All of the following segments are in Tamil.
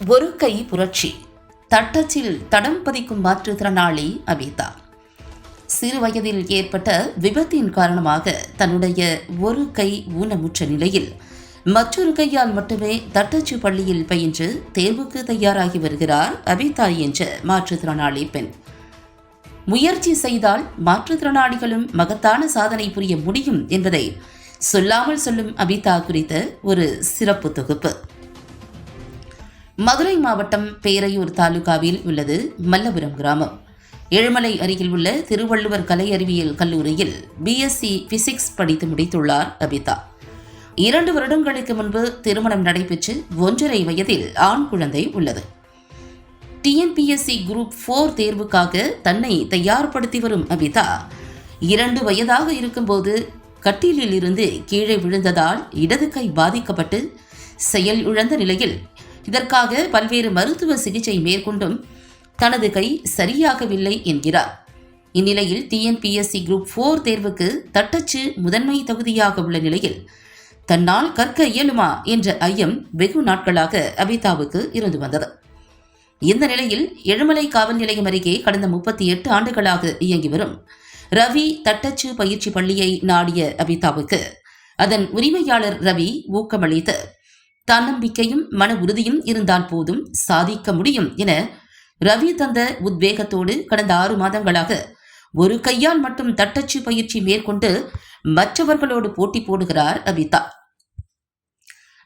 ஒரு கை புரட்சி. தட்டச்சில் தடம் பதிக்கும் மாற்றுத்திறனாளி அபிதா. சிறு வயதில் ஏற்பட்ட விபத்தின் காரணமாக தன்னுடைய ஒரு கை ஊனமுற்ற நிலையில் மற்றொரு கையால் மட்டுமே தட்டச்சு பள்ளியில் பயின்று தேர்வுக்கு தயாராகி வருகிறார் அபிதா என்ற மாற்றுத்திறனாளி பெண். முயற்சி செய்தால் மாற்றுத்திறனாளிகளும் மகத்தான சாதனை புரிய முடியும் என்பதை சொல்லாமல் சொல்லும் அபிதா குறித்த ஒரு சிறப்பு தொகுப்பு. மதுரை மாவட்டம் பேரையூர் தாலுகாவில் உள்ளது மல்லபுரம் கிராமம். ஏழுமலை அருகில் உள்ள திருவள்ளுவர் கலை அறிவியல் கல்லூரியில் பிஎஸ்சி பிசிக்ஸ் படித்து முடித்துள்ளார் அபிதா. 2 வருடங்களுக்கு முன்பு திருமணம் நடைபெற்று 1.5 வயதில் ஆண் குழந்தை உள்ளது. டிஎன்பிஎஸ்சி குரூப் 4 தேர்வுக்காக தன்னை தயார்படுத்தி வரும் அபிதா 2 வயதாக இருக்கும்போது கட்டிலில் இருந்து கீழே விழுந்ததால் இடது கை பாதிக்கப்பட்டு செயல் இழந்த நிலையில் இதற்காக பல்வேறு மருத்துவ சிகிச்சை மேற்கொண்டும் தனது கை சரியாகவில்லை என்கிறார். இந்நிலையில் டிஎன்பிஎஸ்சி குரூப் 4 தேர்வுக்கு தட்டச்சு முதன்மை தகுதியாக உள்ள நிலையில் தன்னால் கற்க இயலுமா என்ற ஐயம் வெகு நாட்களாக அபிதாவுக்கு இருந்து வந்தது. இந்த நிலையில் எழுமலை காவல் நிலையம் அருகே கடந்த 38 ஆண்டுகளாக இயங்கி வரும் ரவி தட்டச்சு பயிற்சி பள்ளியை நாடிய அபிதாவுக்கு அதன் உரிமையாளர் ரவி ஊக்கமளித்து தன்னம்பிக்கையும் மன உறுதியும் இருந்தால் போதும் சாதிக்க முடியும் என ரவி தந்த உத்வேகத்தோடு கடந்த 6 மாதங்களாக ஒரு கையால் மட்டும் தட்டச்சு பயிற்சி மேற்கொண்டு மற்றவர்களோடு போட்டி போடுகிறார் அபிதா.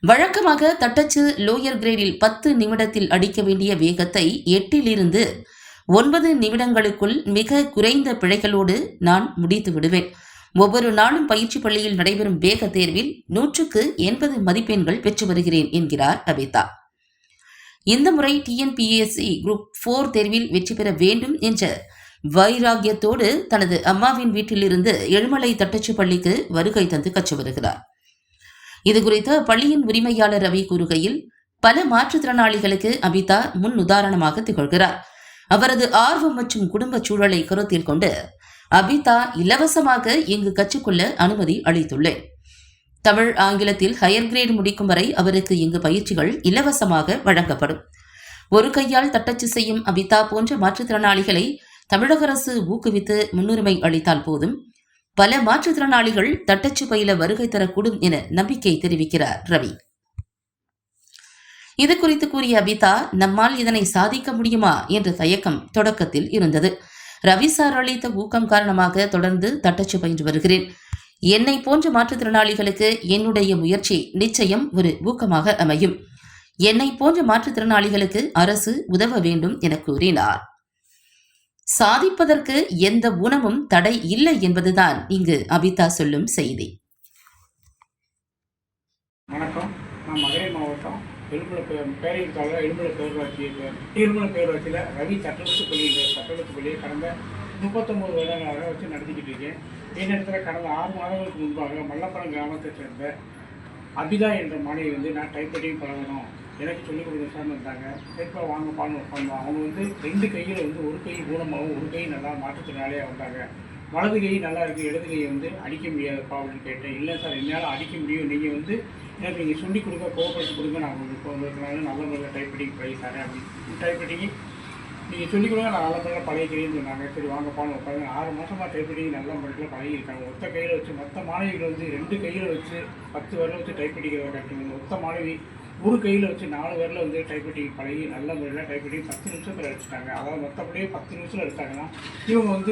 வழக்கமாக தட்டச்சு லோயர் கிரேடில் 10 நிமிடத்தில் அடிக்க வேண்டிய வேகத்தை 8 இலிருந்து 9 நிமிடங்களுக்குள் மிக குறைந்த பிழைகளோடு நான் முடித்து விடுவேன். ஒவ்வொரு நாளும் பயிற்சி பள்ளியில் நடைபெறும் வேக தேர்வில் 100க்கு 80 மதிப்பெண்கள் பெற்று வருகிறேன் என்கிறார் அபிதா. இந்த முறை டிஎன்பிஎஸ்சி குரூப் 4 தேர்வில் வெற்றி பெற வேண்டும் என்ற வைராகியத்தோடு தனது அம்மாவின் வீட்டிலிருந்து எழுமலை தட்டச்சு பள்ளிக்கு வருகை தந்து கற்று வருகிறார். இதுகுறித்து பள்ளியின் உரிமையாளர் ரவி கூறுகையில், பல மாற்றுத்திறனாளிகளுக்கு அபிதா முன் உதாரணமாக திகழ்கிறார். அவரது ஆர்வம் மற்றும் குடும்ப சூழலை கருத்தில் கொண்டு அபிதா இலவசமாக இங்கு கற்றுக்கொள்ள அனுமதி அளித்துள்ளேன். தமிழ் ஆங்கிலத்தில் ஹையர் கிரேட் முடிக்கும் வரை அவருக்கு இங்கு பயிற்சிகள் இலவசமாக வழங்கப்படும். ஒரு கையால் தட்டச்சு செய்யும் அபிதா போன்ற மாற்றுத்திறனாளிகளை தமிழக அரசு ஊக்குவித்து முன்னுரிமை அளித்தால் போதும் பல மாற்றுத்திறனாளிகள் தட்டச்சு பயில வருகை தரக்கூடும் என நம்பிக்கை தெரிவிக்கிறார் ரவி. இது குறித்து கூறிய அபிதா, நம்மால் இதனை சாதிக்க முடியுமா என்ற தயக்கம் தொடக்கத்தில் இருந்தது. ரவி சார் அளித்த ஊக்கம் காரணமாக தொடர்ந்து தட்டச்சு பயின்று வருகிறேன். என்னை போன்ற மாற்றுத்திறனாளிகளுக்கு என்னுடைய முயற்சி நிச்சயம் ஒரு ஊக்கமாக அமையும். என்னை போன்ற மாற்றுத்திறனாளிகளுக்கு அரசு உதவ வேண்டும் என கூறினார். சாதிப்பதற்கு எந்த ஊனமும் தடை இல்லை என்பதுதான் இங்கு அபிதா சொல்லும் செய்தி. வணக்கம். நான் மதுரை மாவட்டம் பேரையூர் தாலுகா எழுமலை பேரூராட்சியில் ரவி தட்டெழுத்து பள்ளியை கடந்த 39 வருடங்களாக வச்சு நடத்திக்கிட்டு இருக்கேன். என்னிடத்தில் கடந்த 6 மாதங்களுக்கு முன்பாக மல்லபுரம் கிராமத்தை சேர்ந்த அபிதா என்ற மாணவி நான் டைப்ரைட்டிங் பழகணும், எனக்கு சொல்லிக் கொடுக்க சார் வந்தாங்க. டைப்பாக வாங்கப்பான்னு உட்காந்தோம். அவங்க 2 கையில் ஒரு கை ஊனமாகவும் ஒரு கை நல்லா மாற்றுத்திறனாளியாக வந்தாங்க. வலது கை நல்லா இருக்குது, இடது கையை அடிக்க முடியாதுப்பா அப்படின்னு கேட்டேன். இல்லை சார், என்னால் அடிக்க முடியும், நீங்கள் எனக்கு நீங்கள் சொல்லிக் கொடுக்க கோஆப்ரேட் கொடுங்க, நான் உங்களுக்கு நல்ல முறையில் டைப்ரைட்டிங் பழகி தரேன் அப்படின்னு டைப்ரைட்டிங் நீங்கள் சொல்லிக் கொடுங்க, நான் நல்ல முறையில் பழகிக்கிறேன்னு சொன்னாங்க. சரி வாங்கப்பான்னு உட்காந்து 6 மாதமாக டைப்ரைட்டிங் நல்ல முறையில் பழகியிருக்காங்க. ஒத்த கையில் வச்சு மற்ற மாணவிகள் 2 கையில் வச்சு 10 வரல வச்சு டைப்ரைட்டிங் கற்றுக்கணும். ஒத்த மாணவி ஒரு கையில் வச்சு 4 வரல டைப்ரைட்டிங் பழகி நல்ல முறையில் டைப்ரைட்டிங் 10 நிமிஷத்தில் அடிச்சிட்டாங்க. அதாவது மற்றபடியே 10 நிமிஷத்தில் அடித்தாங்கன்னா இவங்க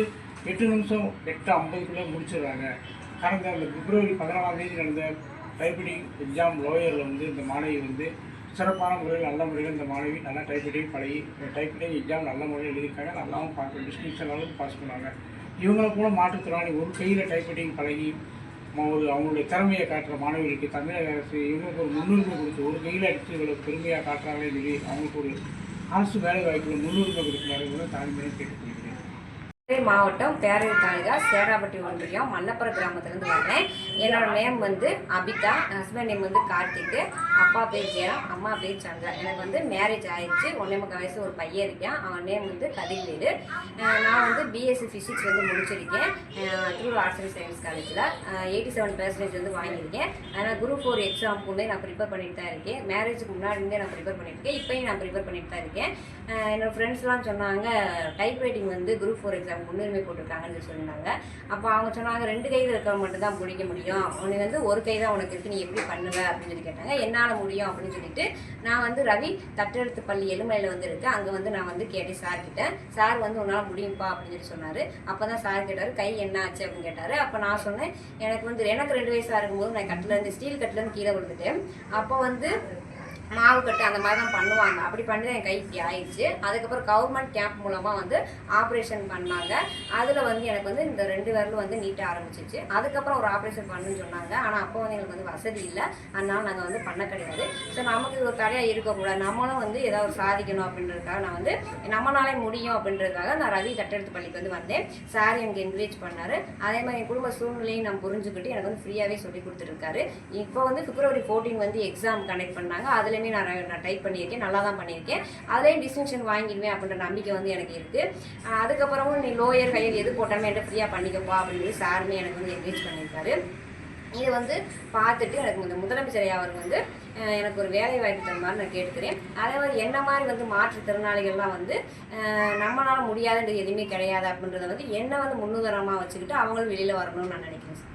8 நிமிஷம் 8:50க்குள்ளே முடிச்சிடுறாங்க. கடந்த அந்த பிப்ரவரி 14ஆம் தேதி நடந்த டைப்ரைட்டிங் எக்ஸாம் லோயரில் இந்த மாணவி சிறப்பான முறையில் நல்ல முறையில் இந்த மாணவி நல்லா டைப்ரைட்டிங் பழகி டைப்ரைட்டிங் எக்ஸாம் நல்ல முறையில் எழுதியிருக்காங்க. நல்லாவும் டிஸ்டிங்ஷன் அளவுக்கு பாஸ் பண்ணாங்க. இவங்களை கூட மாற்றுத்திறனாளி ஒரு கையில் டைப்ரைட்டிங் பழகி அவங்களுடைய திறமையை காட்டுற மாணவிகளுக்கு தமிழக அரசு இவங்களுக்கு ஒரு முன்னுரிமை கொடுத்து ஒரு கையில் அடித்து இவ்வளவு பெருமையாக காட்டுறாங்களே சொல்லி அவங்களுக்கு ஒரு அரசு வேலை வாய்ப்புகள் முன்னுரிமை கொடுக்குறாங்க தாழ்மையை கேட்டுக்கொள்கிறேன். மாவட்டம் பேரையூர் தாலுகா சேடாப்பட்டி ஒன்றியம் மல்லபுரம் கிராமத்திலிருந்து வர்றேன். என்னோட நேம் வந்து அபிதா, ஹஸ்பண்ட் நேம் வந்து கார்த்திக், அப்பா பேர் ஜெயம், அம்மா பேர் சந்திரா. எனக்கு வந்து மேரேஜ் ஆயிடுச்சு. 1.25 வயசு ஒரு பையன் இருக்கேன். அவன் நேம் வந்து கதிர்வேலு. நான் வந்து பிஎஸ்சி ஃபிசிக்ஸ் வந்து முடிச்சிருக்கேன் திருவள்ளூர் ஆர்ட்ஸ் அண்ட் சயின்ஸ் காலேஜில். 87% வந்து வாங்கியிருக்கேன். ஆனால் குரூப் 4 எக்ஸாமுக்குள்ளே நான் ப்ரிப்பேர் பண்ணிட்டு தான் இருக்கேன். மேரேஜுக்கு முன்னாடிருந்தே நான் ப்ரிப்பேர் பண்ணியிருக்கேன். இப்போயும் நான் ப்ரிப்பேர் பண்ணிட்டு தான் இருக்கேன். என்னோடய ஃப்ரெண்ட்ஸ்லாம் சொன்னாங்க டைப் ரைட்டிங் வந்து குரூப் 4 எக்ஸாம் முன்னுரிமை போட்டிருக்காங்கன்னு சொன்னாங்க. அப்போ அவங்க சொன்னாங்க 2 கையில் இருக்கிறவங்க மட்டும் தான் பிடிக்க முடியும், உனக்கு வந்து ஒரு கை தான் உனக்கு இருக்குது, நீ எப்படி பண்ணுவ அப்படின்னு சொல்லி கேட்டாங்க. என்னால் முடியும் அப்படின்னு சொல்லிட்டு நான் வந்து ரவி தட்டெழுத்து பள்ளி எலுமலையில் வந்து இருக்கேன். அங்கே வந்து நான் வந்து கேட்டேன் சார்கிட்ட. சார் வந்து உன்னால் முடியும்ப்பா அப்படின்னு சொல்லி சொன்னார். அப்போ தான் சார் கேட்டார் கை என்ன ஆச்சு அப்படின்னு கேட்டார். அப்போ நான் சொன்னேன் எனக்கு 2 வயசாக இருக்கும்போது நான் கட்டிலேருந்து ஸ்டீல் கட்டிலேருந்து கீழே விழுந்துட்டேன். அப்போ வந்து மாவு கட்டு அந்த மாதிரி தான் பண்ணுவாங்க. அப்படி பண்ணி தான் என் கை இப்படி ஆயிடுச்சு. அதுக்கப்புறம் கவர்மெண்ட் கேம்ப் மூலமாக வந்து ஆப்ரேஷன் பண்ணாங்க. அதில் வந்து எனக்கு வந்து இந்த 2 விரலும் வந்து நீட்ட ஆரம்பிச்சிச்சு. அதுக்கப்புறம் ஒரு ஆப்ரேஷன் பண்ணுன்னு சொன்னாங்க. ஆனால் அப்போ வந்து எங்களுக்கு வந்து வசதி இல்லை, அதனால நாங்கள் வந்து பண்ண கிடையாது. ஸோ நமக்கு இது ஒரு தடையாக இருக்கக்கூடாது, நம்மளும் வந்து ஏதாவது ஒரு சாதிக்கணும் அப்படின்றதுக்காக நான் வந்து நம்மளாலே முடியும் அப்படின்றதுக்காக நான் ரவி தட்டெழுத்து பள்ளிக்கு வந்து வந்தேன். சார் எனக்கு என்கரேஜ் பண்ணார். அதே மாதிரி என் குடும்ப சூழ்நிலையும் நான் புரிஞ்சுக்கிட்டு எனக்கு வந்து ஃப்ரீயாகவே சொல்லி கொடுத்துருக்காரு. இப்போ வந்து February 14 வந்து எக்ஸாம் கனெக்ட் பண்ணாங்க. அதில் நான் டைப் பண்ணியிருக்கேன், நல்லா தான் பண்ணியிருக்கேன். அதுலேயும் டிஸ்டிங்ஷன் வாங்கிடுவேன் அப்படின்ற நம்பிக்கை வந்து எனக்கு இருக்குது. அதுக்கப்புறமும் நீ லோயர் ஹையர் எது போட்டாலுமே என்கிட்ட ஃப்ரீயாக பண்ணிக்கப்பா அப்படின்னு சொல்லி சாருமே எனக்கு வந்து என்கரேஜ் பண்ணியிருக்காரு. இதை வந்து பார்த்துட்டு எனக்கு இந்த முதலமைச்சர் அவர் வந்து எனக்கு ஒரு வேலை வாய்ப்பு தர மாதிரி நான் கேட்டுக்கிறேன். அதே மாதிரி என்ன மாதிரி வந்து மாற்றுத்திறனாளிகள்லாம் வந்து நம்மளால முடியாதுன்றது எதுவுமே கிடையாது அப்படின்றத வந்து என்ன வந்து முன்னுதாரணமாக வச்சுக்கிட்டு அவங்களும் வெளியில் வரணும்னு நான் நினைக்கிறேன்.